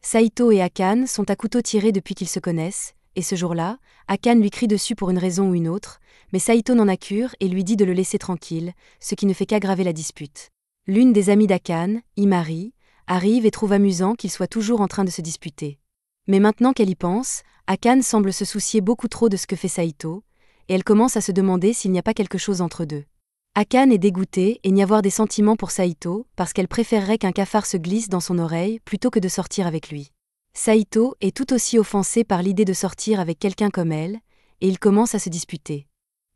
Saito et Akane sont à couteau tiré depuis qu'ils se connaissent, et ce jour-là, Akane lui crie dessus pour une raison ou une autre, mais Saito n'en a cure et lui dit de le laisser tranquille, ce qui ne fait qu'aggraver la dispute. L'une des amies d'Akane, Imari, arrive et trouve amusant qu'ils soient toujours en train de se disputer. Mais maintenant qu'elle y pense, Akane semble se soucier beaucoup trop de ce que fait Saito, et elle commence à se demander s'il n'y a pas quelque chose entre deux. Akane est dégoûtée et n'y avoir des sentiments pour Saito parce qu'elle préférerait qu'un cafard se glisse dans son oreille plutôt que de sortir avec lui. Saito est tout aussi offensé par l'idée de sortir avec quelqu'un comme elle, et ils commencent à se disputer.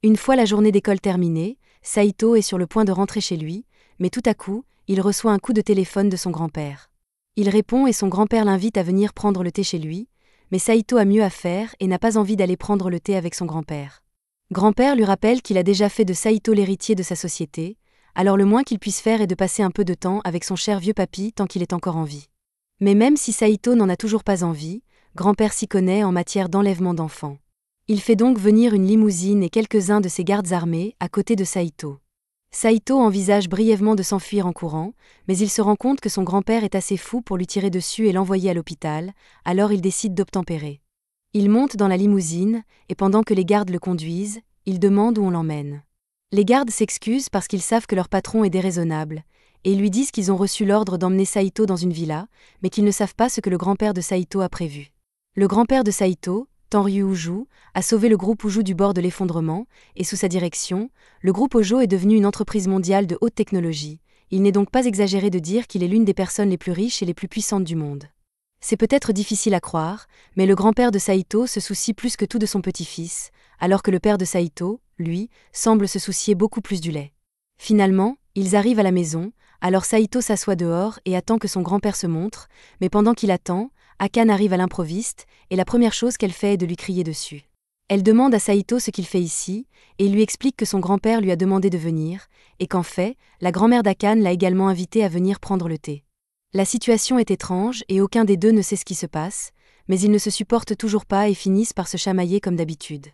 Une fois la journée d'école terminée, Saito est sur le point de rentrer chez lui, mais tout à coup, il reçoit un coup de téléphone de son grand-père. Il répond et son grand-père l'invite à venir prendre le thé chez lui, mais Saito a mieux à faire et n'a pas envie d'aller prendre le thé avec son grand-père. Grand-père lui rappelle qu'il a déjà fait de Saito l'héritier de sa société, alors le moins qu'il puisse faire est de passer un peu de temps avec son cher vieux papy tant qu'il est encore en vie. Mais même si Saito n'en a toujours pas envie, grand-père s'y connaît en matière d'enlèvement d'enfants. Il fait donc venir une limousine et quelques-uns de ses gardes armés à côté de Saito. Saito envisage brièvement de s'enfuir en courant, mais il se rend compte que son grand-père est assez fou pour lui tirer dessus et l'envoyer à l'hôpital, alors il décide d'obtempérer. Il monte dans la limousine, et pendant que les gardes le conduisent, il demande où on l'emmène. Les gardes s'excusent parce qu'ils savent que leur patron est déraisonnable, et ils lui disent qu'ils ont reçu l'ordre d'emmener Saito dans une villa, mais qu'ils ne savent pas ce que le grand-père de Saito a prévu. Le grand-père de Saito, Tenryu Uju, a sauvé le groupe Uju du bord de l'effondrement, et sous sa direction, le groupe Ojo est devenu une entreprise mondiale de haute technologie. Il n'est donc pas exagéré de dire qu'il est l'une des personnes les plus riches et les plus puissantes du monde. C'est peut-être difficile à croire, mais le grand-père de Saito se soucie plus que tout de son petit-fils, alors que le père de Saito, lui, semble se soucier beaucoup plus du lait. Finalement, ils arrivent à la maison, alors Saito s'assoit dehors et attend que son grand-père se montre, mais pendant qu'il attend, Akane arrive à l'improviste, et la première chose qu'elle fait est de lui crier dessus. Elle demande à Saito ce qu'il fait ici, et il lui explique que son grand-père lui a demandé de venir, et qu'en fait, la grand-mère d'Akane l'a également invité à venir prendre le thé. La situation est étrange et aucun des deux ne sait ce qui se passe, mais ils ne se supportent toujours pas et finissent par se chamailler comme d'habitude.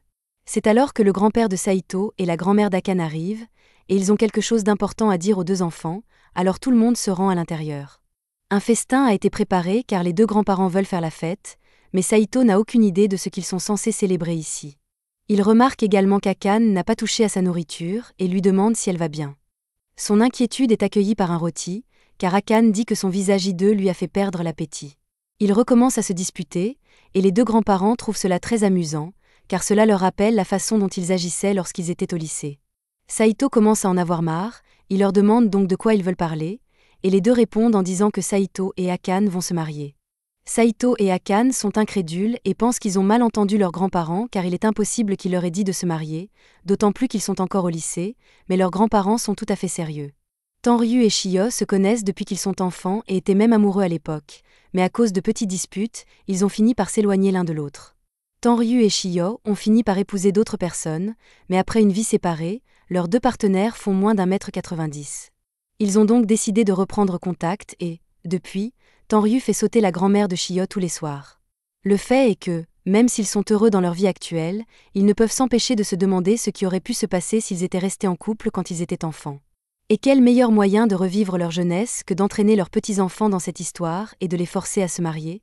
C'est alors que le grand-père de Saito et la grand-mère d'Akane arrivent, et ils ont quelque chose d'important à dire aux deux enfants, alors tout le monde se rend à l'intérieur. Un festin a été préparé car les deux grands-parents veulent faire la fête, mais Saito n'a aucune idée de ce qu'ils sont censés célébrer ici. Il remarque également qu'Akane n'a pas touché à sa nourriture et lui demande si elle va bien. Son inquiétude est accueillie par un rôti, car Akane dit que son visage hideux lui a fait perdre l'appétit. Ils recommencent à se disputer, et les deux grands-parents trouvent cela très amusant, car cela leur rappelle la façon dont ils agissaient lorsqu'ils étaient au lycée. Saito commence à en avoir marre, il leur demande donc de quoi ils veulent parler, et les deux répondent en disant que Saito et Akane vont se marier. Saito et Akane sont incrédules et pensent qu'ils ont mal entendu leurs grands-parents car il est impossible qu'ils leur aient dit de se marier, d'autant plus qu'ils sont encore au lycée, mais leurs grands-parents sont tout à fait sérieux. Tenryu et Chiyo se connaissent depuis qu'ils sont enfants et étaient même amoureux à l'époque, mais à cause de petites disputes, ils ont fini par s'éloigner l'un de l'autre. Tenryu et Chiyo ont fini par épouser d'autres personnes, mais après une vie séparée, leurs deux partenaires font moins d'1,90 m. Ils ont donc décidé de reprendre contact et, depuis, Tenryu fait sauter la grand-mère de Chiyo tous les soirs. Le fait est que, même s'ils sont heureux dans leur vie actuelle, ils ne peuvent s'empêcher de se demander ce qui aurait pu se passer s'ils étaient restés en couple quand ils étaient enfants. Et quel meilleur moyen de revivre leur jeunesse que d'entraîner leurs petits-enfants dans cette histoire et de les forcer à se marier?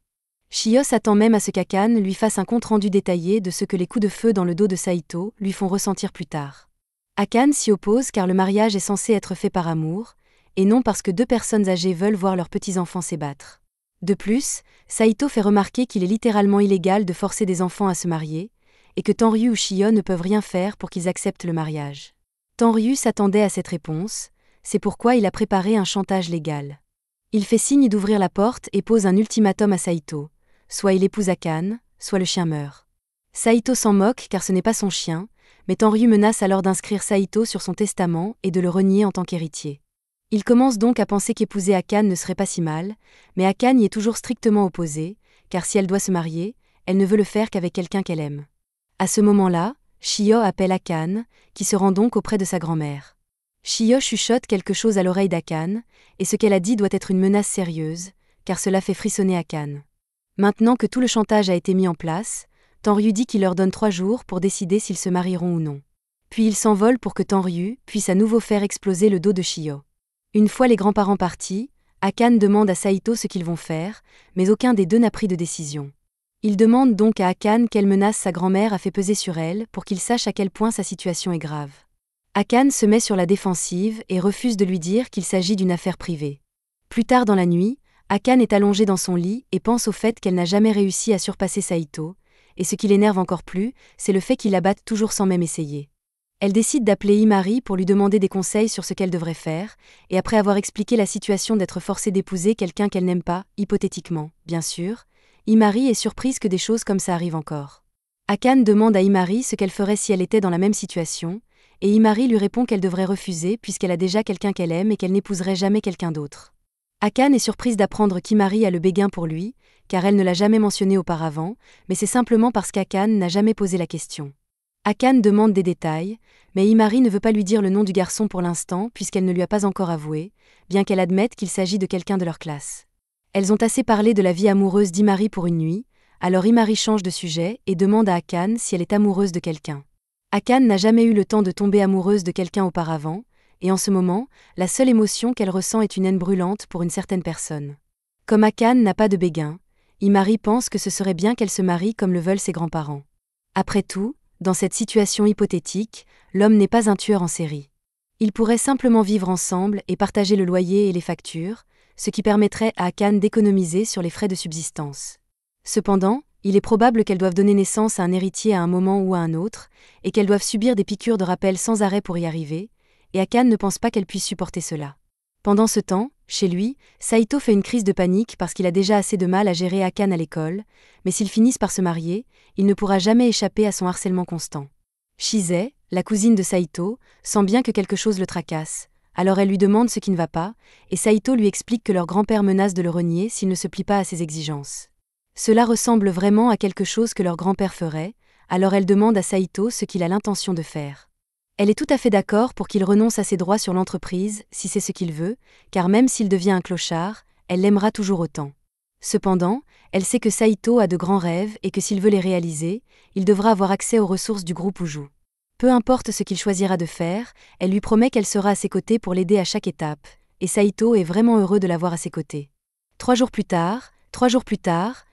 Chiyo s'attend même à ce qu'Akane lui fasse un compte-rendu détaillé de ce que les coups de feu dans le dos de Saito lui font ressentir plus tard. Akane s'y oppose car le mariage est censé être fait par amour, et non parce que deux personnes âgées veulent voir leurs petits-enfants s'ébattre. De plus, Saito fait remarquer qu'il est littéralement illégal de forcer des enfants à se marier, et que Tenryu ou Chiyo ne peuvent rien faire pour qu'ils acceptent le mariage. Tenryu s'attendait à cette réponse, c'est pourquoi il a préparé un chantage légal. Il fait signe d'ouvrir la porte et pose un ultimatum à Saito, soit il épouse Akane, soit le chien meurt. Saito s'en moque car ce n'est pas son chien, mais Tenryu menace alors d'inscrire Saito sur son testament et de le renier en tant qu'héritier. Il commence donc à penser qu'épouser Akane ne serait pas si mal, mais Akane y est toujours strictement opposée, car si elle doit se marier, elle ne veut le faire qu'avec quelqu'un qu'elle aime. À ce moment-là, Chiyo appelle Akane, qui se rend donc auprès de sa grand-mère. Chiyo chuchote quelque chose à l'oreille d'Akane, et ce qu'elle a dit doit être une menace sérieuse, car cela fait frissonner Akane. Maintenant que tout le chantage a été mis en place, Tenryu dit qu'il leur donne 3 jours pour décider s'ils se marieront ou non. Puis il s'envole pour que Tenryu puisse à nouveau faire exploser le dos de Chiyo. Une fois les grands-parents partis, Akane demande à Saito ce qu'ils vont faire, mais aucun des deux n'a pris de décision. Il demande donc à Akane quelle menace sa grand-mère a fait peser sur elle pour qu'il sache à quel point sa situation est grave. Akane se met sur la défensive et refuse de lui dire qu'il s'agit d'une affaire privée. Plus tard dans la nuit, Akane est allongée dans son lit et pense au fait qu'elle n'a jamais réussi à surpasser Saito, et ce qui l'énerve encore plus, c'est le fait qu'il la batte toujours sans même essayer. Elle décide d'appeler Himari pour lui demander des conseils sur ce qu'elle devrait faire, et après avoir expliqué la situation d'être forcée d'épouser quelqu'un qu'elle n'aime pas, hypothétiquement, bien sûr, Himari est surprise que des choses comme ça arrivent encore. Akane demande à Himari ce qu'elle ferait si elle était dans la même situation, et Himari lui répond qu'elle devrait refuser puisqu'elle a déjà quelqu'un qu'elle aime et qu'elle n'épouserait jamais quelqu'un d'autre. Akane est surprise d'apprendre qu'Himari a le béguin pour lui, car elle ne l'a jamais mentionné auparavant, mais c'est simplement parce qu'Akane n'a jamais posé la question. Akane demande des détails, mais Himari ne veut pas lui dire le nom du garçon pour l'instant puisqu'elle ne lui a pas encore avoué, bien qu'elle admette qu'il s'agit de quelqu'un de leur classe. Elles ont assez parlé de la vie amoureuse d'Himari pour une nuit, alors Himari change de sujet et demande à Akane si elle est amoureuse de quelqu'un. Akane n'a jamais eu le temps de tomber amoureuse de quelqu'un auparavant, et en ce moment, la seule émotion qu'elle ressent est une haine brûlante pour une certaine personne. Comme Akane n'a pas de béguin, Himari pense que ce serait bien qu'elle se marie comme le veulent ses grands-parents. Après tout, dans cette situation hypothétique, l'homme n'est pas un tueur en série. Ils pourraient simplement vivre ensemble et partager le loyer et les factures, ce qui permettrait à Akane d'économiser sur les frais de subsistance. Cependant, il est probable qu'elles doivent donner naissance à un héritier à un moment ou à un autre, et qu'elles doivent subir des piqûres de rappel sans arrêt pour y arriver, et Akane ne pense pas qu'elle puisse supporter cela. Pendant ce temps, chez lui, Saito fait une crise de panique parce qu'il a déjà assez de mal à gérer Akane à l'école, mais s'ils finissent par se marier, il ne pourra jamais échapper à son harcèlement constant. Shizai, la cousine de Saito, sent bien que quelque chose le tracasse, alors elle lui demande ce qui ne va pas, et Saito lui explique que leur grand-père menace de le renier s'il ne se plie pas à ses exigences. Cela ressemble vraiment à quelque chose que leur grand-père ferait, alors elle demande à Saito ce qu'il a l'intention de faire. Elle est tout à fait d'accord pour qu'il renonce à ses droits sur l'entreprise, si c'est ce qu'il veut, car même s'il devient un clochard, elle l'aimera toujours autant. Cependant, elle sait que Saito a de grands rêves et que s'il veut les réaliser, il devra avoir accès aux ressources du groupe Uju. Peu importe ce qu'il choisira de faire, elle lui promet qu'elle sera à ses côtés pour l'aider à chaque étape, et Saito est vraiment heureux de l'avoir à ses côtés. 3 jours plus tard,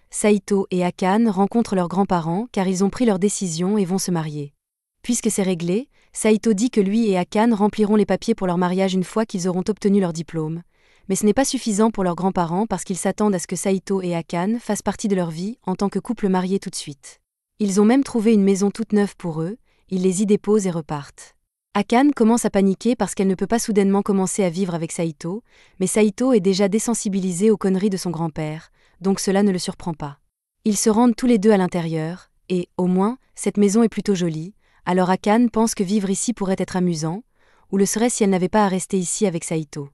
Saito et Akane rencontrent leurs grands-parents car ils ont pris leur décision et vont se marier. Puisque c'est réglé, Saito dit que lui et Akane rempliront les papiers pour leur mariage une fois qu'ils auront obtenu leur diplôme. Mais ce n'est pas suffisant pour leurs grands-parents parce qu'ils s'attendent à ce que Saito et Akane fassent partie de leur vie en tant que couple marié tout de suite. Ils ont même trouvé une maison toute neuve pour eux, ils les y déposent et repartent. Akane commence à paniquer parce qu'elle ne peut pas soudainement commencer à vivre avec Saito, mais Saito est déjà désensibilisé aux conneries de son grand-père, donc cela ne le surprend pas. Ils se rendent tous les deux à l'intérieur, et, au moins, cette maison est plutôt jolie, alors Akane pense que vivre ici pourrait être amusant, ou le serait si elle n'avait pas à rester ici avec Saito.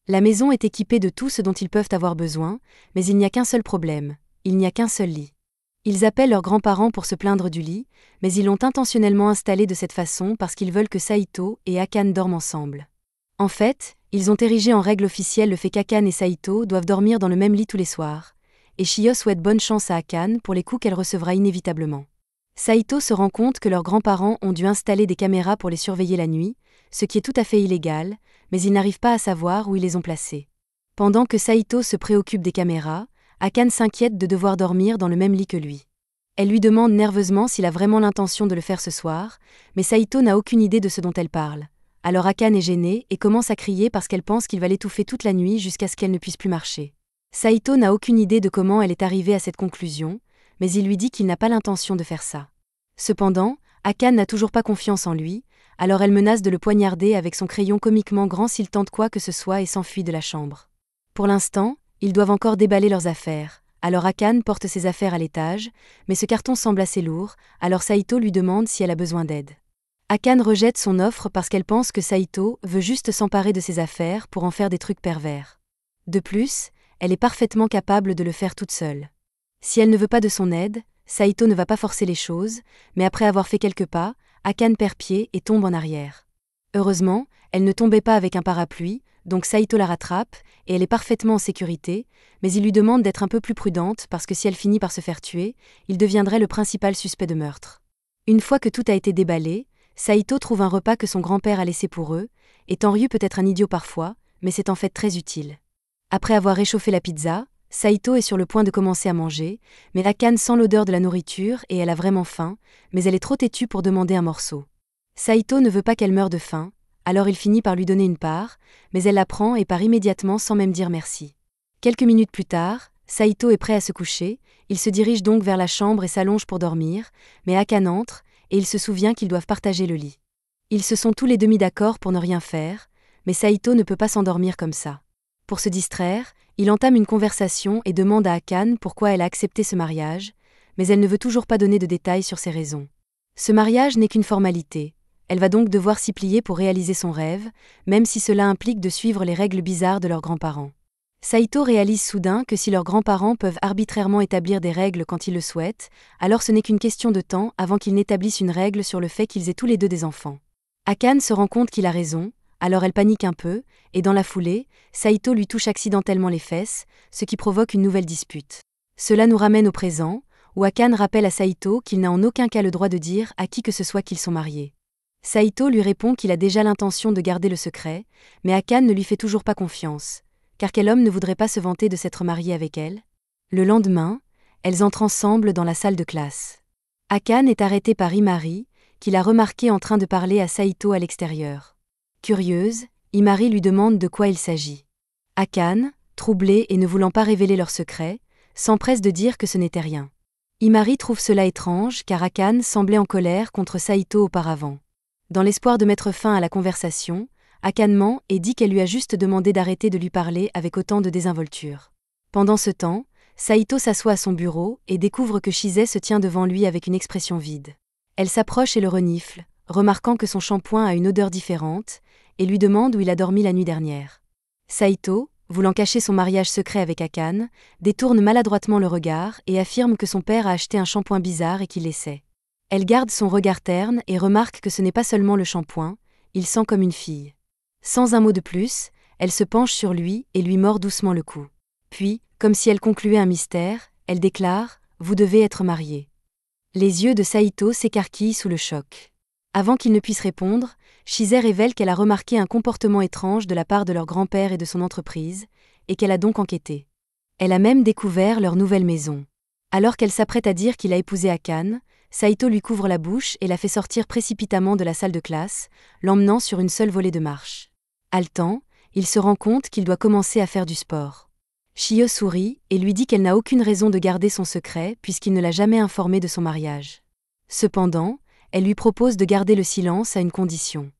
La maison est équipée de tout ce dont ils peuvent avoir besoin, mais il n'y a qu'un seul problème, il n'y a qu'un seul lit. Ils appellent leurs grands-parents pour se plaindre du lit, mais ils l'ont intentionnellement installé de cette façon parce qu'ils veulent que Saito et Akane dorment ensemble. En fait, ils ont érigé en règle officielle le fait qu'Akane et Saito doivent dormir dans le même lit tous les soirs, et Chiyo souhaite bonne chance à Akane pour les coups qu'elle recevra inévitablement. Saito se rend compte que leurs grands-parents ont dû installer des caméras pour les surveiller la nuit, ce qui est tout à fait illégal, mais ils n'arrivent pas à savoir où ils les ont placées. Pendant que Saito se préoccupe des caméras, Akane s'inquiète de devoir dormir dans le même lit que lui. Elle lui demande nerveusement s'il a vraiment l'intention de le faire ce soir, mais Saito n'a aucune idée de ce dont elle parle. Alors Akane est gênée et commence à crier parce qu'elle pense qu'il va l'étouffer toute la nuit jusqu'à ce qu'elle ne puisse plus marcher. Saito n'a aucune idée de comment elle est arrivée à cette conclusion, mais il lui dit qu'il n'a pas l'intention de faire ça. Cependant, Akane n'a toujours pas confiance en lui, alors elle menace de le poignarder avec son crayon comiquement grand s'il tente quoi que ce soit et s'enfuit de la chambre. Pour l'instant, ils doivent encore déballer leurs affaires, alors Akane porte ses affaires à l'étage, mais ce carton semble assez lourd, alors Saito lui demande si elle a besoin d'aide. Akane rejette son offre parce qu'elle pense que Saito veut juste s'emparer de ses affaires pour en faire des trucs pervers. De plus, elle est parfaitement capable de le faire toute seule. Si elle ne veut pas de son aide, Saito ne va pas forcer les choses, mais après avoir fait quelques pas, Akane perd pied et tombe en arrière. Heureusement, elle ne tombait pas avec un parapluie, donc Saito la rattrape, et elle est parfaitement en sécurité, mais il lui demande d'être un peu plus prudente parce que si elle finit par se faire tuer, il deviendrait le principal suspect de meurtre. Une fois que tout a été déballé, Saito trouve un repas que son grand-père a laissé pour eux, et Tenryu peut être un idiot parfois, mais c'est en fait très utile. Après avoir réchauffé la pizza, Saito est sur le point de commencer à manger, mais Akane sent l'odeur de la nourriture et elle a vraiment faim, mais elle est trop têtue pour demander un morceau. Saito ne veut pas qu'elle meure de faim, alors il finit par lui donner une part, mais elle la prend et part immédiatement sans même dire merci. Quelques minutes plus tard, Saito est prêt à se coucher, il se dirige donc vers la chambre et s'allonge pour dormir, mais Akane entre, et il se souvient qu'ils doivent partager le lit. Ils se sont tous les deux mis d'accord pour ne rien faire, mais Saito ne peut pas s'endormir comme ça. Pour se distraire, il entame une conversation et demande à Akane pourquoi elle a accepté ce mariage, mais elle ne veut toujours pas donner de détails sur ses raisons. Ce mariage n'est qu'une formalité, elle va donc devoir s'y plier pour réaliser son rêve, même si cela implique de suivre les règles bizarres de leurs grands-parents. Saito réalise soudain que si leurs grands-parents peuvent arbitrairement établir des règles quand ils le souhaitent, alors ce n'est qu'une question de temps avant qu'ils n'établissent une règle sur le fait qu'ils aient tous les deux des enfants. Akane se rend compte qu'il a raison, alors elle panique un peu, et dans la foulée, Saito lui touche accidentellement les fesses, ce qui provoque une nouvelle dispute. Cela nous ramène au présent, où Akane rappelle à Saito qu'il n'a en aucun cas le droit de dire à qui que ce soit qu'ils sont mariés. Saito lui répond qu'il a déjà l'intention de garder le secret, mais Akane ne lui fait toujours pas confiance, car quel homme ne voudrait pas se vanter de s'être marié avec elle? Le lendemain, elles entrent ensemble dans la salle de classe. Akane est arrêtée par Imari, qui l'a remarqué en train de parler à Saito à l'extérieur. Curieuse, Imari lui demande de quoi il s'agit. Akane, troublée et ne voulant pas révéler leur secret, s'empresse de dire que ce n'était rien. Imari trouve cela étrange car Akane semblait en colère contre Saito auparavant. Dans l'espoir de mettre fin à la conversation, Akane ment et dit qu'elle lui a juste demandé d'arrêter de lui parler avec autant de désinvolture. Pendant ce temps, Saito s'assoit à son bureau et découvre que Shizai se tient devant lui avec une expression vide. Elle s'approche et le renifle, remarquant que son shampoing a une odeur différente, et lui demande où il a dormi la nuit dernière. Saito, voulant cacher son mariage secret avec Akane, détourne maladroitement le regard et affirme que son père a acheté un shampoing bizarre et qu'il l'essaie. Elle garde son regard terne et remarque que ce n'est pas seulement le shampoing, il sent comme une fille. Sans un mot de plus, elle se penche sur lui et lui mord doucement le cou. Puis, comme si elle concluait un mystère, elle déclare « Vous devez être mariés ». Les yeux de Saito s'écarquillent sous le choc. Avant qu'il ne puisse répondre, Shizai révèle qu'elle a remarqué un comportement étrange de la part de leur grand-père et de son entreprise, et qu'elle a donc enquêté. Elle a même découvert leur nouvelle maison. Alors qu'elle s'apprête à dire qu'il a épousé Akane, Saito lui couvre la bouche et la fait sortir précipitamment de la salle de classe, l'emmenant sur une seule volée de marche. Haletant, il se rend compte qu'il doit commencer à faire du sport. Shio sourit et lui dit qu'elle n'a aucune raison de garder son secret puisqu'il ne l'a jamais informée de son mariage. Cependant, elle lui propose de garder le silence à une condition.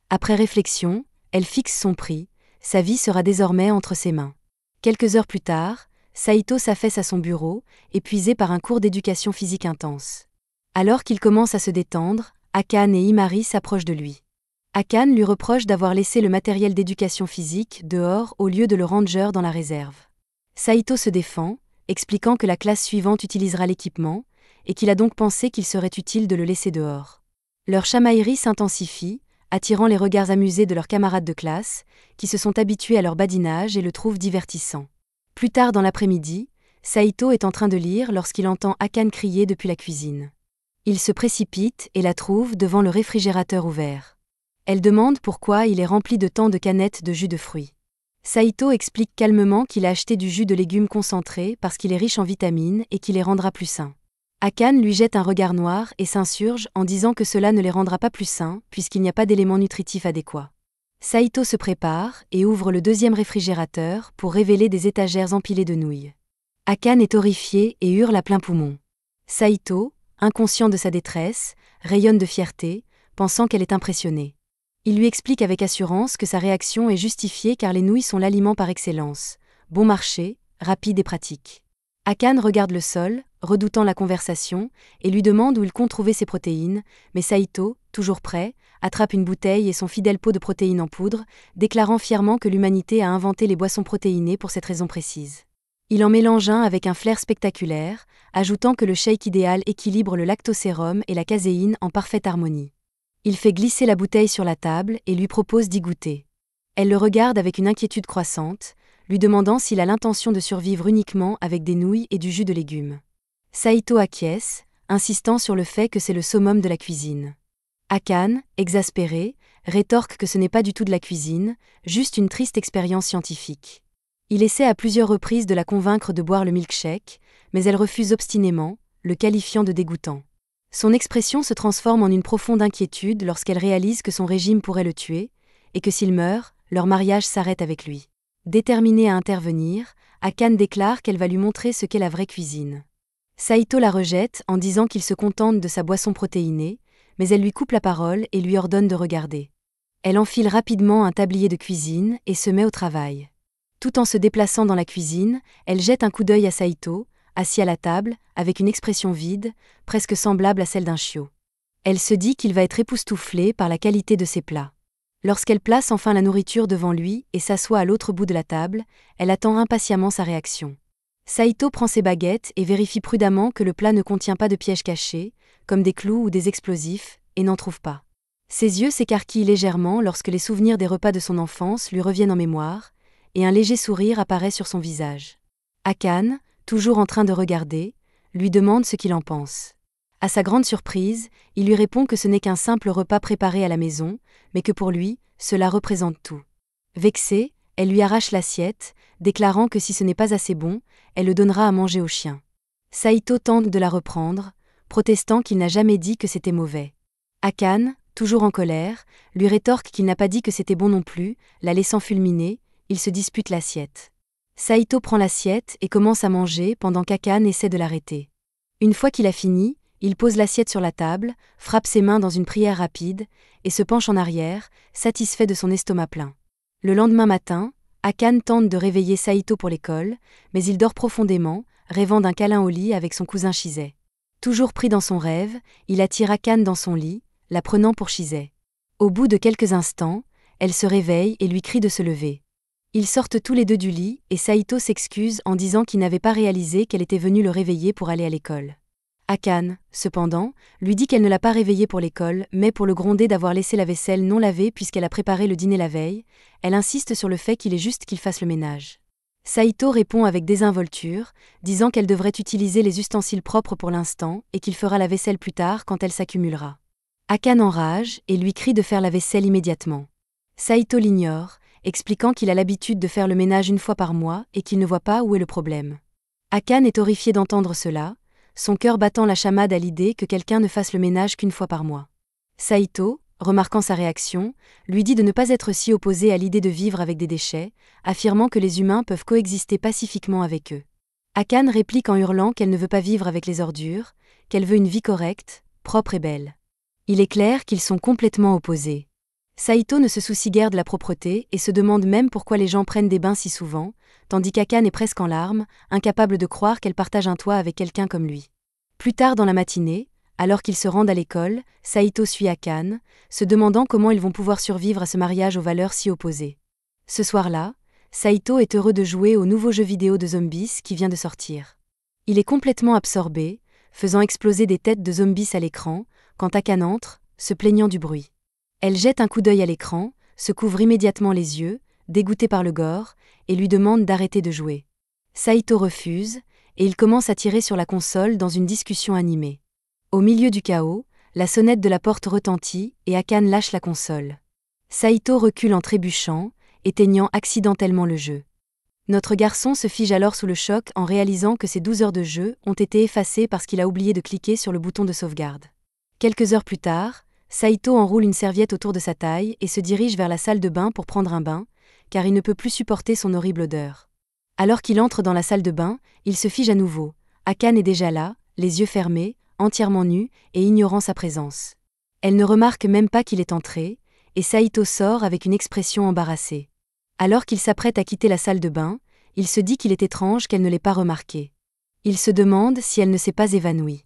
Après réflexion, elle fixe son prix, sa vie sera désormais entre ses mains. Quelques heures plus tard, Saito s'affaisse à son bureau, épuisé par un cours d'éducation physique intense. Alors qu'il commence à se détendre, Akane et Imari s'approchent de lui. Akane lui reproche d'avoir laissé le matériel d'éducation physique dehors au lieu de le ranger dans la réserve. Saito se défend, expliquant que la classe suivante utilisera l'équipement, et qu'il a donc pensé qu'il serait utile de le laisser dehors. Leur chamaillerie s'intensifie, attirant les regards amusés de leurs camarades de classe, qui se sont habitués à leur badinage et le trouvent divertissant. Plus tard dans l'après-midi, Saito est en train de lire lorsqu'il entend Akane crier depuis la cuisine. Il se précipite et la trouve devant le réfrigérateur ouvert. Elle demande pourquoi il est rempli de tant de canettes de jus de fruits. Saito explique calmement qu'il a acheté du jus de légumes concentré parce qu'il est riche en vitamines et qu'il les rendra plus sains. Akane lui jette un regard noir et s'insurge en disant que cela ne les rendra pas plus sains puisqu'il n'y a pas d'éléments nutritifs adéquats. Saito se prépare et ouvre le deuxième réfrigérateur pour révéler des étagères empilées de nouilles. Akane est horrifié et hurle à plein poumon. Saito, inconscient de sa détresse, rayonne de fierté, pensant qu'elle est impressionnée. Il lui explique avec assurance que sa réaction est justifiée car les nouilles sont l'aliment par excellence, bon marché, rapide et pratique. Akane regarde le sol, redoutant la conversation, et lui demande où il compte trouver ses protéines, mais Saito, toujours prêt, attrape une bouteille et son fidèle pot de protéines en poudre, déclarant fièrement que l'humanité a inventé les boissons protéinées pour cette raison précise. Il en mélange un avec un flair spectaculaire, ajoutant que le shake idéal équilibre le lactosérum et la caséine en parfaite harmonie. Il fait glisser la bouteille sur la table et lui propose d'y goûter. Elle le regarde avec une inquiétude croissante, lui demandant s'il a l'intention de survivre uniquement avec des nouilles et du jus de légumes. Saito acquiesce, insistant sur le fait que c'est le summum de la cuisine. Akane, exaspéré, rétorque que ce n'est pas du tout de la cuisine, juste une triste expérience scientifique. Il essaie à plusieurs reprises de la convaincre de boire le milkshake, mais elle refuse obstinément, le qualifiant de dégoûtant. Son expression se transforme en une profonde inquiétude lorsqu'elle réalise que son régime pourrait le tuer, et que s'il meurt, leur mariage s'arrête avec lui. Déterminée à intervenir, Akane déclare qu'elle va lui montrer ce qu'est la vraie cuisine. Saito la rejette en disant qu'il se contente de sa boisson protéinée, mais elle lui coupe la parole et lui ordonne de regarder. Elle enfile rapidement un tablier de cuisine et se met au travail. Tout en se déplaçant dans la cuisine, elle jette un coup d'œil à Saito, assis à la table, avec une expression vide, presque semblable à celle d'un chiot. Elle se dit qu'il va être époustouflé par la qualité de ses plats. Lorsqu'elle place enfin la nourriture devant lui et s'assoit à l'autre bout de la table, elle attend impatiemment sa réaction. Saito prend ses baguettes et vérifie prudemment que le plat ne contient pas de pièges cachés, comme des clous ou des explosifs, et n'en trouve pas. Ses yeux s'écarquillent légèrement lorsque les souvenirs des repas de son enfance lui reviennent en mémoire, et un léger sourire apparaît sur son visage. Akane, toujours en train de regarder, lui demande ce qu'il en pense. À sa grande surprise, il lui répond que ce n'est qu'un simple repas préparé à la maison, mais que pour lui, cela représente tout. Vexée, elle lui arrache l'assiette, déclarant que si ce n'est pas assez bon, elle le donnera à manger au chien. Saito tente de la reprendre, protestant qu'il n'a jamais dit que c'était mauvais. Akane, toujours en colère, lui rétorque qu'il n'a pas dit que c'était bon non plus, la laissant fulminer, ils se disputent l'assiette. Saito prend l'assiette et commence à manger pendant qu'Akane essaie de l'arrêter. Une fois qu'il a fini, il pose l'assiette sur la table, frappe ses mains dans une prière rapide, et se penche en arrière, satisfait de son estomac plein. Le lendemain matin, Akane tente de réveiller Saito pour l'école, mais il dort profondément, rêvant d'un câlin au lit avec son cousin Shizai. Toujours pris dans son rêve, il attire Akane dans son lit, la prenant pour Shizai. Au bout de quelques instants, elle se réveille et lui crie de se lever. Ils sortent tous les deux du lit et Saito s'excuse en disant qu'il n'avait pas réalisé qu'elle était venue le réveiller pour aller à l'école. Akane, cependant, lui dit qu'elle ne l'a pas réveillé pour l'école, mais pour le gronder d'avoir laissé la vaisselle non lavée puisqu'elle a préparé le dîner la veille. Elle insiste sur le fait qu'il est juste qu'il fasse le ménage. Saito répond avec désinvolture, disant qu'elle devrait utiliser les ustensiles propres pour l'instant et qu'il fera la vaisselle plus tard quand elle s'accumulera. Akane enrage et lui crie de faire la vaisselle immédiatement. Saito l'ignore, expliquant qu'il a l'habitude de faire le ménage une fois par mois et qu'il ne voit pas où est le problème. Akane est horrifié d'entendre cela, son cœur battant la chamade à l'idée que quelqu'un ne fasse le ménage qu'une fois par mois. Saito, remarquant sa réaction, lui dit de ne pas être si opposé à l'idée de vivre avec des déchets, affirmant que les humains peuvent coexister pacifiquement avec eux. Akane réplique en hurlant qu'elle ne veut pas vivre avec les ordures, qu'elle veut une vie correcte, propre et belle. Il est clair qu'ils sont complètement opposés. Saito ne se soucie guère de la propreté et se demande même pourquoi les gens prennent des bains si souvent, tandis qu'Akane est presque en larmes, incapable de croire qu'elle partage un toit avec quelqu'un comme lui. Plus tard dans la matinée, alors qu'ils se rendent à l'école, Saito suit Akane, se demandant comment ils vont pouvoir survivre à ce mariage aux valeurs si opposées. Ce soir-là, Saito est heureux de jouer au nouveau jeu vidéo de zombies qui vient de sortir. Il est complètement absorbé, faisant exploser des têtes de zombies à l'écran, quand Akane entre, se plaignant du bruit. Elle jette un coup d'œil à l'écran, se couvre immédiatement les yeux, dégoûtée par le gore, et lui demande d'arrêter de jouer. Saito refuse, et il commence à tirer sur la console dans une discussion animée. Au milieu du chaos, la sonnette de la porte retentit et Akane lâche la console. Saito recule en trébuchant, éteignant accidentellement le jeu. Notre garçon se fige alors sous le choc en réalisant que ses 12 heures de jeu ont été effacées parce qu'il a oublié de cliquer sur le bouton de sauvegarde. Quelques heures plus tard, Saito enroule une serviette autour de sa taille et se dirige vers la salle de bain pour prendre un bain, car il ne peut plus supporter son horrible odeur. Alors qu'il entre dans la salle de bain, il se fige à nouveau. Akane est déjà là, les yeux fermés, entièrement nu et ignorant sa présence. Elle ne remarque même pas qu'il est entré, et Saito sort avec une expression embarrassée. Alors qu'il s'apprête à quitter la salle de bain, il se dit qu'il est étrange qu'elle ne l'ait pas remarqué. Il se demande si elle ne s'est pas évanouie.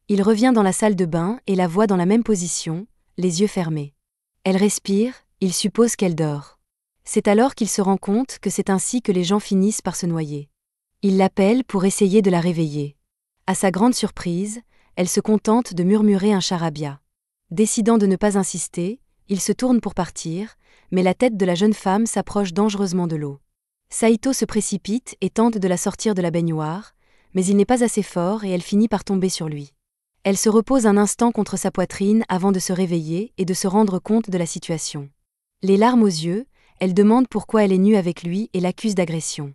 Il revient dans la salle de bain et la voit dans la même position, les yeux fermés. Elle respire, il suppose qu'elle dort. C'est alors qu'il se rend compte que c'est ainsi que les gens finissent par se noyer. Il l'appelle pour essayer de la réveiller. À sa grande surprise, elle se contente de murmurer un charabia. Décidant de ne pas insister, il se tourne pour partir, mais la tête de la jeune femme s'approche dangereusement de l'eau. Saito se précipite et tente de la sortir de la baignoire, mais il n'est pas assez fort et elle finit par tomber sur lui. Elle se repose un instant contre sa poitrine avant de se réveiller et de se rendre compte de la situation. Les larmes aux yeux, elle demande pourquoi elle est nue avec lui et l'accuse d'agression.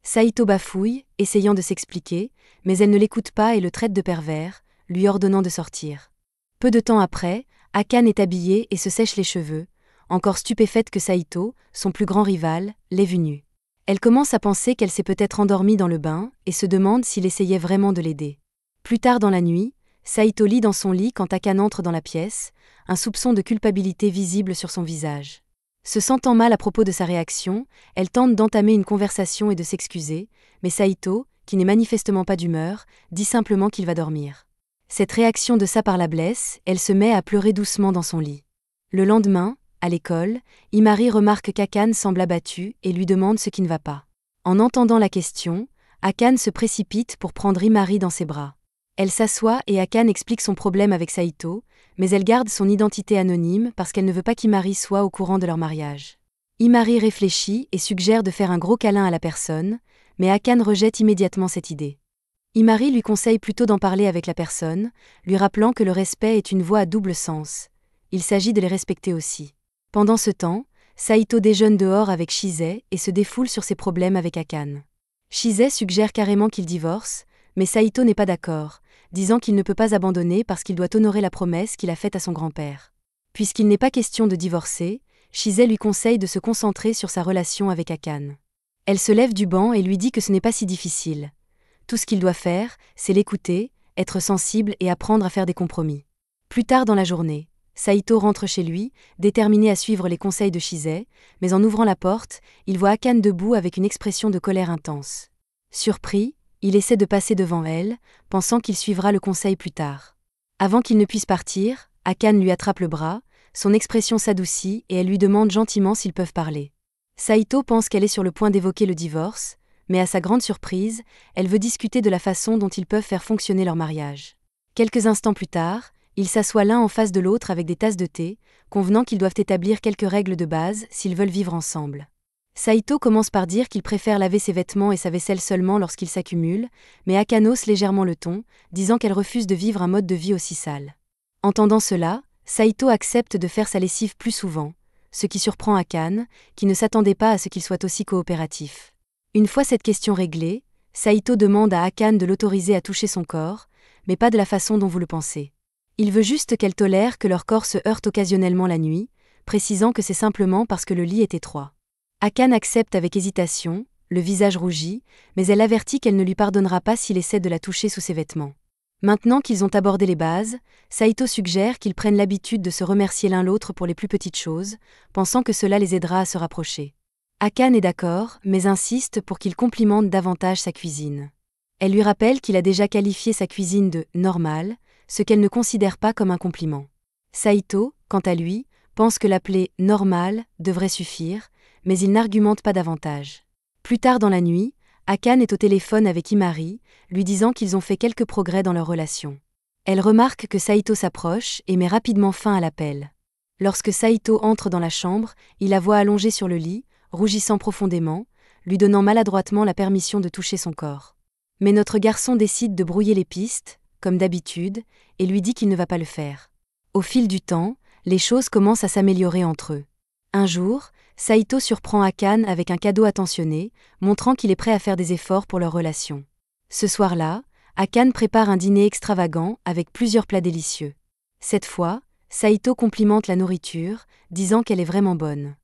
Saito bafouille, essayant de s'expliquer, mais elle ne l'écoute pas et le traite de pervers, lui ordonnant de sortir. Peu de temps après, Akane est habillée et se sèche les cheveux, encore stupéfaite que Saito, son plus grand rival, l'ait vue nue. Elle commence à penser qu'elle s'est peut-être endormie dans le bain et se demande s'il essayait vraiment de l'aider. Plus tard dans la nuit, Saito lit dans son lit quand Akane entre dans la pièce, un soupçon de culpabilité visible sur son visage. Se sentant mal à propos de sa réaction, elle tente d'entamer une conversation et de s'excuser, mais Saito, qui n'est manifestement pas d'humeur, dit simplement qu'il va dormir. Cette réaction de ça par la blesse, elle se met à pleurer doucement dans son lit. Le lendemain, à l'école, Imari remarque qu'Akane semble abattu et lui demande ce qui ne va pas. En entendant la question, Akane se précipite pour prendre Imari dans ses bras. Elle s'assoit et Akane explique son problème avec Saito, mais elle garde son identité anonyme parce qu'elle ne veut pas qu'Imari soit au courant de leur mariage. Imari réfléchit et suggère de faire un gros câlin à la personne, mais Akane rejette immédiatement cette idée. Imari lui conseille plutôt d'en parler avec la personne, lui rappelant que le respect est une voie à double sens. Il s'agit de les respecter aussi. Pendant ce temps, Saito déjeune dehors avec Shise et se défoule sur ses problèmes avec Akane. Shise suggère carrément qu'il divorce, mais Saito n'est pas d'accord, disant qu'il ne peut pas abandonner parce qu'il doit honorer la promesse qu'il a faite à son grand-père. Puisqu'il n'est pas question de divorcer, Shise lui conseille de se concentrer sur sa relation avec Akane. Elle se lève du banc et lui dit que ce n'est pas si difficile. Tout ce qu'il doit faire, c'est l'écouter, être sensible et apprendre à faire des compromis. Plus tard dans la journée, Saito rentre chez lui, déterminé à suivre les conseils de Shise, mais en ouvrant la porte, il voit Akane debout avec une expression de colère intense. Surpris, il essaie de passer devant elle, pensant qu'il suivra le conseil plus tard. Avant qu'il ne puisse partir, Akane lui attrape le bras, son expression s'adoucit et elle lui demande gentiment s'ils peuvent parler. Saito pense qu'elle est sur le point d'évoquer le divorce, mais à sa grande surprise, elle veut discuter de la façon dont ils peuvent faire fonctionner leur mariage. Quelques instants plus tard, ils s'assoient l'un en face de l'autre avec des tasses de thé, convenant qu'ils doivent établir quelques règles de base s'ils veulent vivre ensemble. Saito commence par dire qu'il préfère laver ses vêtements et sa vaisselle seulement lorsqu'ils s'accumulent, mais Akane hausse légèrement le ton, disant qu'elle refuse de vivre un mode de vie aussi sale. Entendant cela, Saito accepte de faire sa lessive plus souvent, ce qui surprend Akane, qui ne s'attendait pas à ce qu'il soit aussi coopératif. Une fois cette question réglée, Saito demande à Akane de l'autoriser à toucher son corps, mais pas de la façon dont vous le pensez. Il veut juste qu'elle tolère que leur corps se heurte occasionnellement la nuit, précisant que c'est simplement parce que le lit est étroit. Akane accepte avec hésitation, le visage rougi, mais elle avertit qu'elle ne lui pardonnera pas s'il essaie de la toucher sous ses vêtements. Maintenant qu'ils ont abordé les bases, Saito suggère qu'ils prennent l'habitude de se remercier l'un l'autre pour les plus petites choses, pensant que cela les aidera à se rapprocher. Akane est d'accord, mais insiste pour qu'il complimente davantage sa cuisine. Elle lui rappelle qu'il a déjà qualifié sa cuisine de « normale », ce qu'elle ne considère pas comme un compliment. Saito, quant à lui, pense que l'appeler « normale » devrait suffire, mais il n'argumente pas davantage. Plus tard dans la nuit, Akane est au téléphone avec Imari, lui disant qu'ils ont fait quelques progrès dans leur relation. Elle remarque que Saito s'approche et met rapidement fin à l'appel. Lorsque Saito entre dans la chambre, il la voit allongée sur le lit, rougissant profondément, lui donnant maladroitement la permission de toucher son corps. Mais notre garçon décide de brouiller les pistes, comme d'habitude, et lui dit qu'il ne va pas le faire. Au fil du temps, les choses commencent à s'améliorer entre eux. Un jour, Saito surprend Akane avec un cadeau attentionné, montrant qu'il est prêt à faire des efforts pour leur relation. Ce soir-là, Akane prépare un dîner extravagant avec plusieurs plats délicieux. Cette fois, Saito complimente la nourriture, disant qu'elle est vraiment bonne.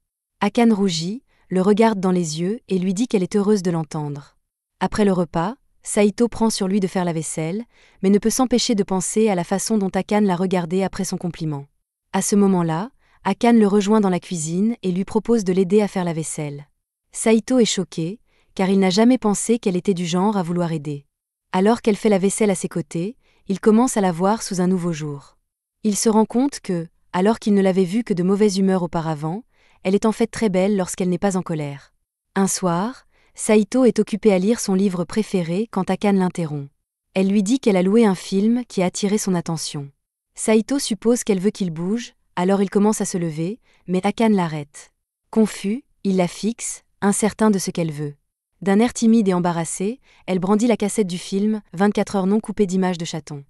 Akane rougit, le regarde dans les yeux et lui dit qu'elle est heureuse de l'entendre. Après le repas, Saito prend sur lui de faire la vaisselle, mais ne peut s'empêcher de penser à la façon dont Akane l'a regardé après son compliment. À ce moment-là, Akane le rejoint dans la cuisine et lui propose de l'aider à faire la vaisselle. Saito est choqué, car il n'a jamais pensé qu'elle était du genre à vouloir aider. Alors qu'elle fait la vaisselle à ses côtés, il commence à la voir sous un nouveau jour. Il se rend compte que, alors qu'il ne l'avait vue que de mauvaise humeur auparavant, elle est en fait très belle lorsqu'elle n'est pas en colère. Un soir, Saito est occupée à lire son livre préféré quand Akane l'interrompt. Elle lui dit qu'elle a loué un film qui a attiré son attention. Saito suppose qu'elle veut qu'il bouge, alors il commence à se lever, mais Akane l'arrête. Confus, il la fixe, incertain de ce qu'elle veut. D'un air timide et embarrassé, elle brandit la cassette du film « 24 heures non coupées d'images de chatons ».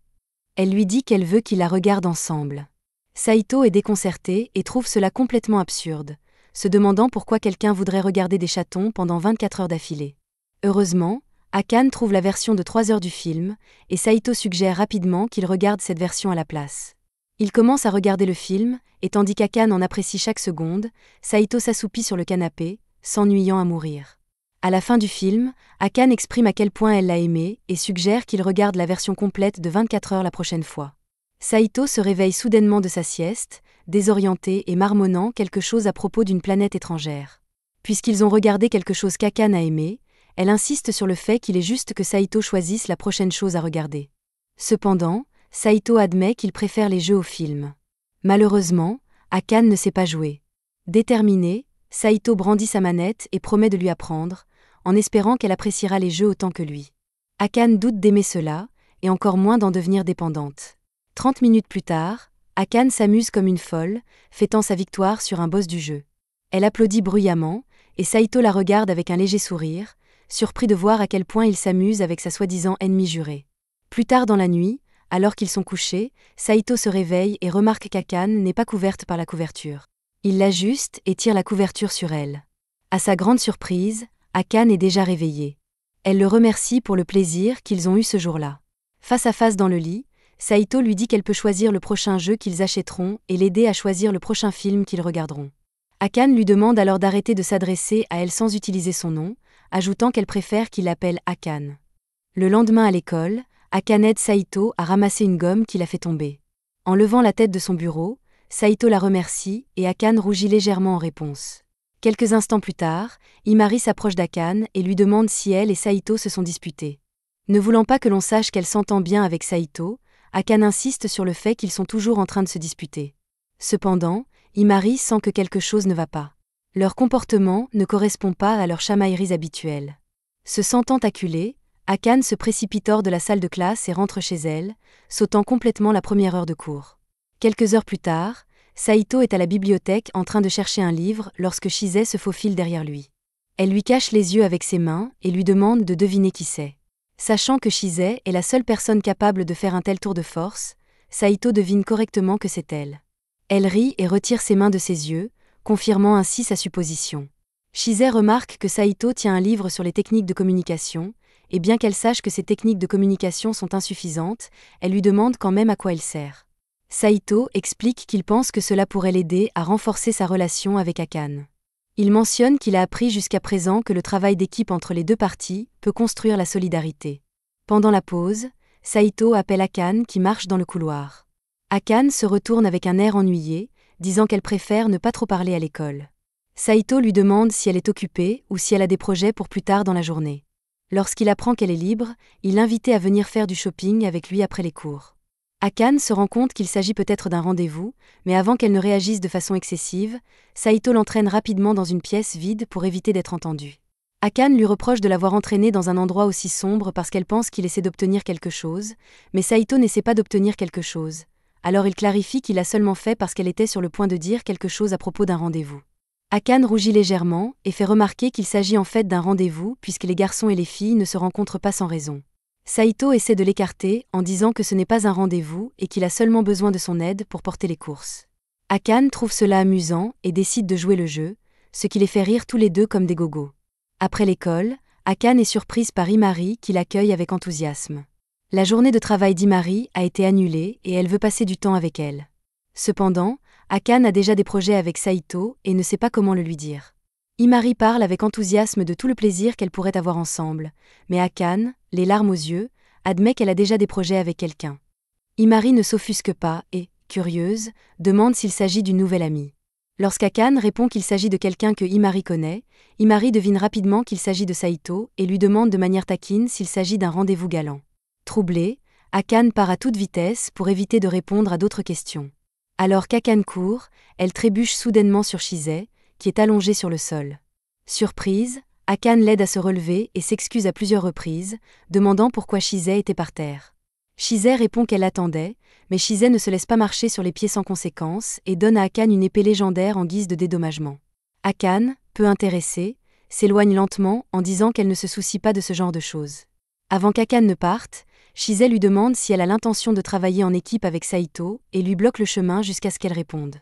Elle lui dit qu'elle veut qu'ils la regardent ensemble. Saito est déconcerté et trouve cela complètement absurde, se demandant pourquoi quelqu'un voudrait regarder des chatons pendant 24 heures d'affilée. Heureusement, Akane trouve la version de 3 heures du film, et Saito suggère rapidement qu'il regarde cette version à la place. Il commence à regarder le film, et tandis qu'Akane en apprécie chaque seconde, Saito s'assoupit sur le canapé, s'ennuyant à mourir. À la fin du film, Akane exprime à quel point elle l'a aimé et suggère qu'il regarde la version complète de 24 heures la prochaine fois. Saito se réveille soudainement de sa sieste, désorienté et marmonnant quelque chose à propos d'une planète étrangère. Puisqu'ils ont regardé quelque chose qu'Akane a aimé, elle insiste sur le fait qu'il est juste que Saito choisisse la prochaine chose à regarder. Cependant, Saito admet qu'il préfère les jeux aux films. Malheureusement, Akane ne sait pas jouer. Déterminé, Saito brandit sa manette et promet de lui apprendre, en espérant qu'elle appréciera les jeux autant que lui. Akane doute d'aimer cela, et encore moins d'en devenir dépendante. 30 minutes plus tard, Akane s'amuse comme une folle, fêtant sa victoire sur un boss du jeu. Elle applaudit bruyamment, et Saito la regarde avec un léger sourire, surpris de voir à quel point il s'amuse avec sa soi-disant ennemie jurée. Plus tard dans la nuit, alors qu'ils sont couchés, Saito se réveille et remarque qu'Akane n'est pas couverte par la couverture. Il l'ajuste et tire la couverture sur elle. À sa grande surprise, Akane est déjà réveillée. Elle le remercie pour le plaisir qu'ils ont eu ce jour-là. Face à face dans le lit, Saito lui dit qu'elle peut choisir le prochain jeu qu'ils achèteront et l'aider à choisir le prochain film qu'ils regarderont. Akane lui demande alors d'arrêter de s'adresser à elle sans utiliser son nom, ajoutant qu'elle préfère qu'il l'appelle Akane. Le lendemain à l'école, Akane aide Saito à ramasser une gomme qu'il a fait tomber. En levant la tête de son bureau, Saito la remercie et Akane rougit légèrement en réponse. Quelques instants plus tard, Imari s'approche d'Akane et lui demande si elle et Saito se sont disputés. Ne voulant pas que l'on sache qu'elle s'entend bien avec Saito, Akane insiste sur le fait qu'ils sont toujours en train de se disputer. Cependant, Imari sent que quelque chose ne va pas. Leur comportement ne correspond pas à leurs chamailleries habituelles. Se sentant acculée, Akane se précipite hors de la salle de classe et rentre chez elle, sautant complètement la première heure de cours. Quelques heures plus tard, Saito est à la bibliothèque en train de chercher un livre lorsque Chise se faufile derrière lui. Elle lui cache les yeux avec ses mains et lui demande de deviner qui c'est. Sachant que Chise est la seule personne capable de faire un tel tour de force, Saito devine correctement que c'est elle. Elle rit et retire ses mains de ses yeux, confirmant ainsi sa supposition. Chise remarque que Saito tient un livre sur les techniques de communication, et bien qu'elle sache que ces techniques de communication sont insuffisantes, elle lui demande quand même à quoi il sert. Saito explique qu'il pense que cela pourrait l'aider à renforcer sa relation avec Akane. Il mentionne qu'il a appris jusqu'à présent que le travail d'équipe entre les deux parties peut construire la solidarité. Pendant la pause, Saito appelle Akane qui marche dans le couloir. Akane se retourne avec un air ennuyé, disant qu'elle préfère ne pas trop parler à l'école. Saito lui demande si elle est occupée ou si elle a des projets pour plus tard dans la journée. Lorsqu'il apprend qu'elle est libre, il l'invite à venir faire du shopping avec lui après les cours. Akane se rend compte qu'il s'agit peut-être d'un rendez-vous, mais avant qu'elle ne réagisse de façon excessive, Saito l'entraîne rapidement dans une pièce vide pour éviter d'être entendue. Akane lui reproche de l'avoir entraîné dans un endroit aussi sombre parce qu'elle pense qu'il essaie d'obtenir quelque chose, mais Saito n'essaie pas d'obtenir quelque chose. Alors il clarifie qu'il l'a seulement fait parce qu'elle était sur le point de dire quelque chose à propos d'un rendez-vous. Akane rougit légèrement et fait remarquer qu'il s'agit en fait d'un rendez-vous puisque les garçons et les filles ne se rencontrent pas sans raison. Saito essaie de l'écarter en disant que ce n'est pas un rendez-vous et qu'il a seulement besoin de son aide pour porter les courses. Akane trouve cela amusant et décide de jouer le jeu, ce qui les fait rire tous les deux comme des gogos. Après l'école, Akane est surprise par Imari qui l'accueille avec enthousiasme. La journée de travail d'Imari a été annulée et elle veut passer du temps avec elle. Cependant, Akane a déjà des projets avec Saito et ne sait pas comment le lui dire. Imari parle avec enthousiasme de tout le plaisir qu'elle pourrait avoir ensemble, mais Akane, les larmes aux yeux, admet qu'elle a déjà des projets avec quelqu'un. Imari ne s'offusque pas et, curieuse, demande s'il s'agit d'une nouvelle amie. Lorsqu'Akane répond qu'il s'agit de quelqu'un que Imari connaît, Imari devine rapidement qu'il s'agit de Saito et lui demande de manière taquine s'il s'agit d'un rendez-vous galant. Troublée, Akane part à toute vitesse pour éviter de répondre à d'autres questions. Alors qu'Akane court, elle trébuche soudainement sur Chise, qui est allongée sur le sol. Surprise, Akane l'aide à se relever et s'excuse à plusieurs reprises, demandant pourquoi Chise était par terre. Chise répond qu'elle l'attendait, mais Chise ne se laisse pas marcher sur les pieds sans conséquence et donne à Akane une épée légendaire en guise de dédommagement. Akane, peu intéressée, s'éloigne lentement en disant qu'elle ne se soucie pas de ce genre de choses. Avant qu'Akane ne parte, Chise lui demande si elle a l'intention de travailler en équipe avec Saito et lui bloque le chemin jusqu'à ce qu'elle réponde.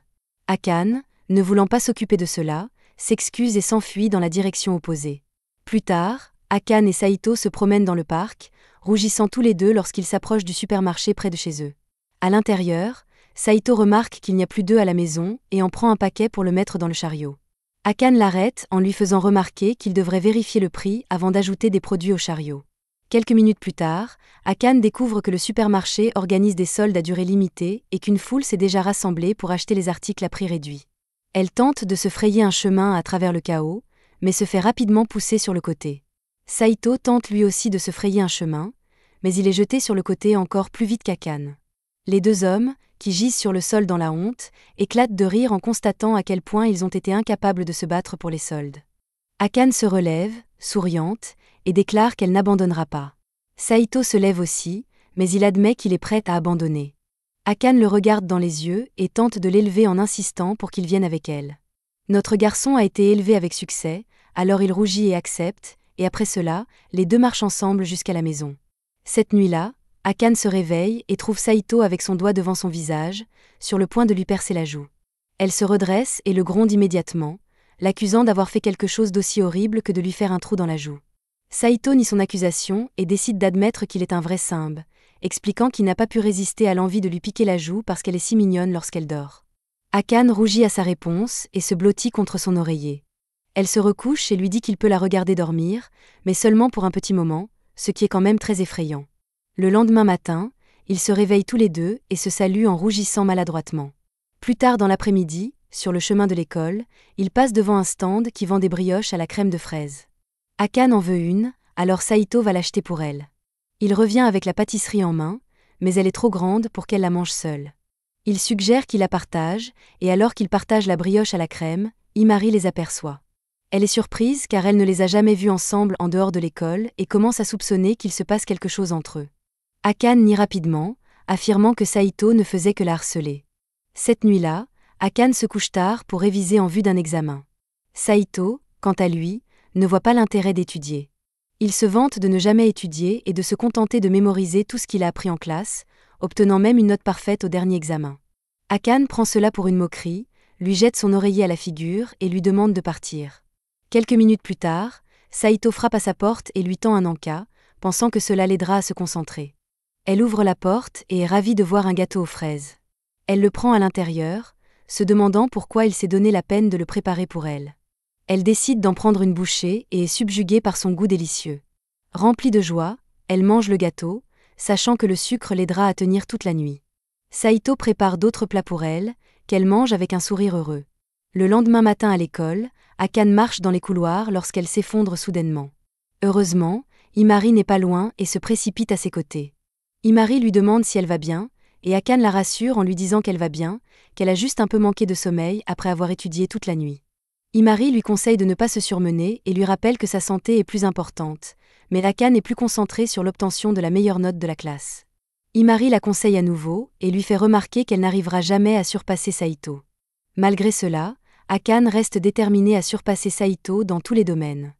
Akane, ne voulant pas s'occuper de cela, s'excuse et s'enfuit dans la direction opposée. Plus tard, Akane et Saito se promènent dans le parc, rougissant tous les deux lorsqu'ils s'approchent du supermarché près de chez eux. À l'intérieur, Saito remarque qu'il n'y a plus d'œufs à la maison et en prend un paquet pour le mettre dans le chariot. Akane l'arrête en lui faisant remarquer qu'il devrait vérifier le prix avant d'ajouter des produits au chariot. Quelques minutes plus tard, Akane découvre que le supermarché organise des soldes à durée limitée et qu'une foule s'est déjà rassemblée pour acheter les articles à prix réduit. Elle tente de se frayer un chemin à travers le chaos, mais se fait rapidement pousser sur le côté. Saito tente lui aussi de se frayer un chemin, mais il est jeté sur le côté encore plus vite qu'Akane. Les deux hommes, qui gisent sur le sol dans la honte, éclatent de rire en constatant à quel point ils ont été incapables de se battre pour les soldes. Akane se relève, souriante, et déclare qu'elle n'abandonnera pas. Saito se lève aussi, mais il admet qu'il est prêt à abandonner. Akane le regarde dans les yeux et tente de l'élever en insistant pour qu'il vienne avec elle. Notre garçon a été élevé avec succès, alors il rougit et accepte, et après cela, les deux marchent ensemble jusqu'à la maison. Cette nuit-là, Akane se réveille et trouve Saito avec son doigt devant son visage, sur le point de lui percer la joue. Elle se redresse et le gronde immédiatement, l'accusant d'avoir fait quelque chose d'aussi horrible que de lui faire un trou dans la joue. Saito nie son accusation et décide d'admettre qu'il est un vrai simbe, expliquant qu'il n'a pas pu résister à l'envie de lui piquer la joue parce qu'elle est si mignonne lorsqu'elle dort. Akane rougit à sa réponse et se blottit contre son oreiller. Elle se recouche et lui dit qu'il peut la regarder dormir, mais seulement pour un petit moment, ce qui est quand même très effrayant. Le lendemain matin, ils se réveillent tous les deux et se saluent en rougissant maladroitement. Plus tard dans l'après-midi, sur le chemin de l'école, ils passent devant un stand qui vend des brioches à la crème de fraise. Akane en veut une, alors Saito va l'acheter pour elle. Il revient avec la pâtisserie en main, mais elle est trop grande pour qu'elle la mange seule. Il suggère qu'il la partage, et alors qu'il partage la brioche à la crème, Imari les aperçoit. Elle est surprise car elle ne les a jamais vus ensemble en dehors de l'école et commence à soupçonner qu'il se passe quelque chose entre eux. Akane nie rapidement, affirmant que Saito ne faisait que la harceler. Cette nuit-là, Akane se couche tard pour réviser en vue d'un examen. Saito, quant à lui, ne voit pas l'intérêt d'étudier. Il se vante de ne jamais étudier et de se contenter de mémoriser tout ce qu'il a appris en classe, obtenant même une note parfaite au dernier examen. Akane prend cela pour une moquerie, lui jette son oreiller à la figure et lui demande de partir. Quelques minutes plus tard, Saito frappe à sa porte et lui tend un en-cas, pensant que cela l'aidera à se concentrer. Elle ouvre la porte et est ravie de voir un gâteau aux fraises. Elle le prend à l'intérieur, se demandant pourquoi il s'est donné la peine de le préparer pour elle. Elle décide d'en prendre une bouchée et est subjuguée par son goût délicieux. Remplie de joie, elle mange le gâteau, sachant que le sucre l'aidera à tenir toute la nuit. Saito prépare d'autres plats pour elle, qu'elle mange avec un sourire heureux. Le lendemain matin à l'école, Akane marche dans les couloirs lorsqu'elle s'effondre soudainement. Heureusement, Imari n'est pas loin et se précipite à ses côtés. Imari lui demande si elle va bien, et Akane la rassure en lui disant qu'elle va bien, qu'elle a juste un peu manqué de sommeil après avoir étudié toute la nuit. Imari lui conseille de ne pas se surmener et lui rappelle que sa santé est plus importante, mais Akane est plus concentrée sur l'obtention de la meilleure note de la classe. Imari la conseille à nouveau et lui fait remarquer qu'elle n'arrivera jamais à surpasser Saito. Malgré cela, Akane reste déterminée à surpasser Saito dans tous les domaines.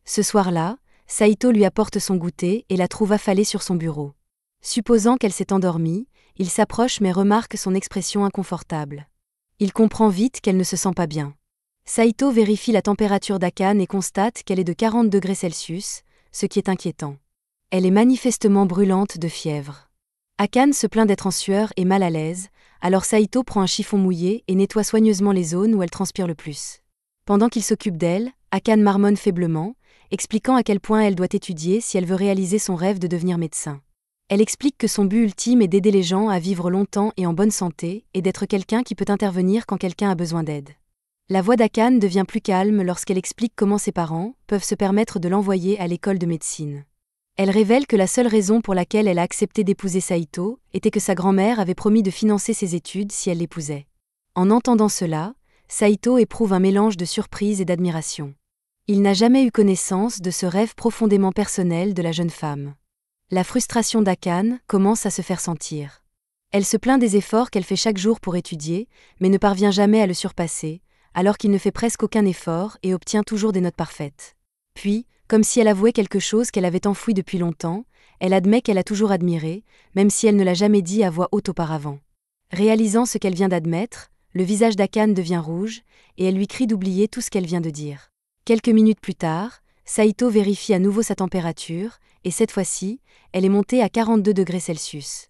Ce soir-là, Saito lui apporte son goûter et la trouve affalée sur son bureau. Supposant qu'elle s'est endormie, il s'approche mais remarque son expression inconfortable. Il comprend vite qu'elle ne se sent pas bien. Saito vérifie la température d'Akane et constate qu'elle est de 40 degrés Celsius, ce qui est inquiétant. Elle est manifestement brûlante de fièvre. Akane se plaint d'être en sueur et mal à l'aise, alors Saito prend un chiffon mouillé et nettoie soigneusement les zones où elle transpire le plus. Pendant qu'il s'occupe d'elle, Akane marmonne faiblement, expliquant à quel point elle doit étudier si elle veut réaliser son rêve de devenir médecin. Elle explique que son but ultime est d'aider les gens à vivre longtemps et en bonne santé et d'être quelqu'un qui peut intervenir quand quelqu'un a besoin d'aide. La voix d'Akane devient plus calme lorsqu'elle explique comment ses parents peuvent se permettre de l'envoyer à l'école de médecine. Elle révèle que la seule raison pour laquelle elle a accepté d'épouser Saito était que sa grand-mère avait promis de financer ses études si elle l'épousait. En entendant cela, Saito éprouve un mélange de surprise et d'admiration. Il n'a jamais eu connaissance de ce rêve profondément personnel de la jeune femme. La frustration d'Akane commence à se faire sentir. Elle se plaint des efforts qu'elle fait chaque jour pour étudier, mais ne parvient jamais à le surpasser, alors qu'il ne fait presque aucun effort et obtient toujours des notes parfaites. Puis, comme si elle avouait quelque chose qu'elle avait enfoui depuis longtemps, elle admet qu'elle a toujours admiré, même si elle ne l'a jamais dit à voix haute auparavant. Réalisant ce qu'elle vient d'admettre, le visage d'Akane devient rouge, et elle lui crie d'oublier tout ce qu'elle vient de dire. Quelques minutes plus tard, Saito vérifie à nouveau sa température, et cette fois-ci, elle est montée à 42 degrés Celsius.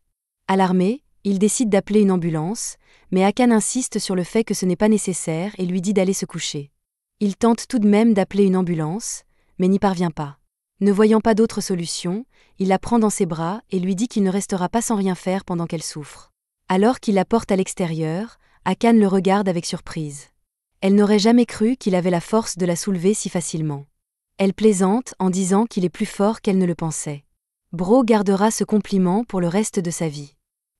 Alarmé, il décide d'appeler une ambulance, mais Akane insiste sur le fait que ce n'est pas nécessaire et lui dit d'aller se coucher. Il tente tout de même d'appeler une ambulance, mais n'y parvient pas. Ne voyant pas d'autre solution, il la prend dans ses bras et lui dit qu'il ne restera pas sans rien faire pendant qu'elle souffre. Alors qu'il la porte à l'extérieur, Akane le regarde avec surprise. Elle n'aurait jamais cru qu'il avait la force de la soulever si facilement. Elle plaisante en disant qu'il est plus fort qu'elle ne le pensait. Bro gardera ce compliment pour le reste de sa vie.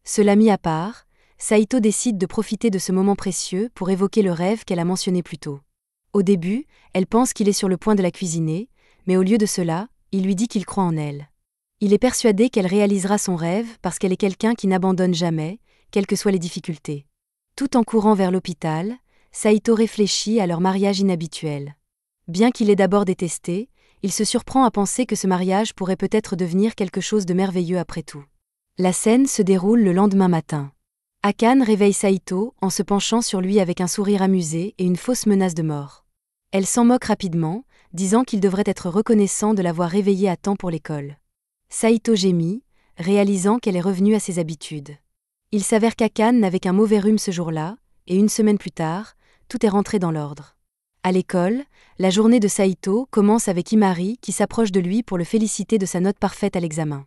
Cela mis à part, Saito décide de profiter de ce moment précieux pour évoquer le rêve qu'elle a mentionné plus tôt. Au début, elle pense qu'il est sur le point de la cuisiner, mais au lieu de cela, il lui dit qu'il croit en elle. Il est persuadé qu'elle réalisera son rêve parce qu'elle est quelqu'un qui n'abandonne jamais, quelles que soient les difficultés. Tout en courant vers l'hôpital, Saito réfléchit à leur mariage inhabituel. Bien qu'il ait d'abord détesté, il se surprend à penser que ce mariage pourrait peut-être devenir quelque chose de merveilleux après tout. La scène se déroule le lendemain matin. Akane réveille Saito en se penchant sur lui avec un sourire amusé et une fausse menace de mort. Elle s'en moque rapidement, disant qu'il devrait être reconnaissant de l'avoir réveillée à temps pour l'école. Saito gémit, réalisant qu'elle est revenue à ses habitudes. Il s'avère qu'Akane n'avait qu'un mauvais rhume ce jour-là, et une semaine plus tard, tout est rentré dans l'ordre. À l'école, la journée de Saito commence avec Imari qui s'approche de lui pour le féliciter de sa note parfaite à l'examen.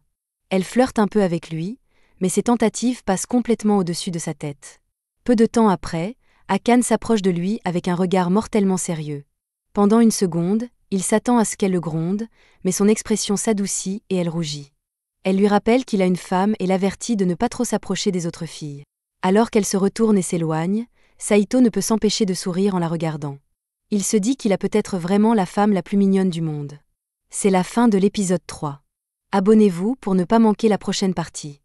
Elle flirte un peu avec lui, mais ses tentatives passent complètement au-dessus de sa tête. Peu de temps après, Akane s'approche de lui avec un regard mortellement sérieux. Pendant une seconde, il s'attend à ce qu'elle le gronde, mais son expression s'adoucit et elle rougit. Elle lui rappelle qu'il a une femme et l'avertit de ne pas trop s'approcher des autres filles. Alors qu'elle se retourne et s'éloigne, Saito ne peut s'empêcher de sourire en la regardant. Il se dit qu'il a peut-être vraiment la femme la plus mignonne du monde. C'est la fin de l'épisode 3. Abonnez-vous pour ne pas manquer la prochaine partie.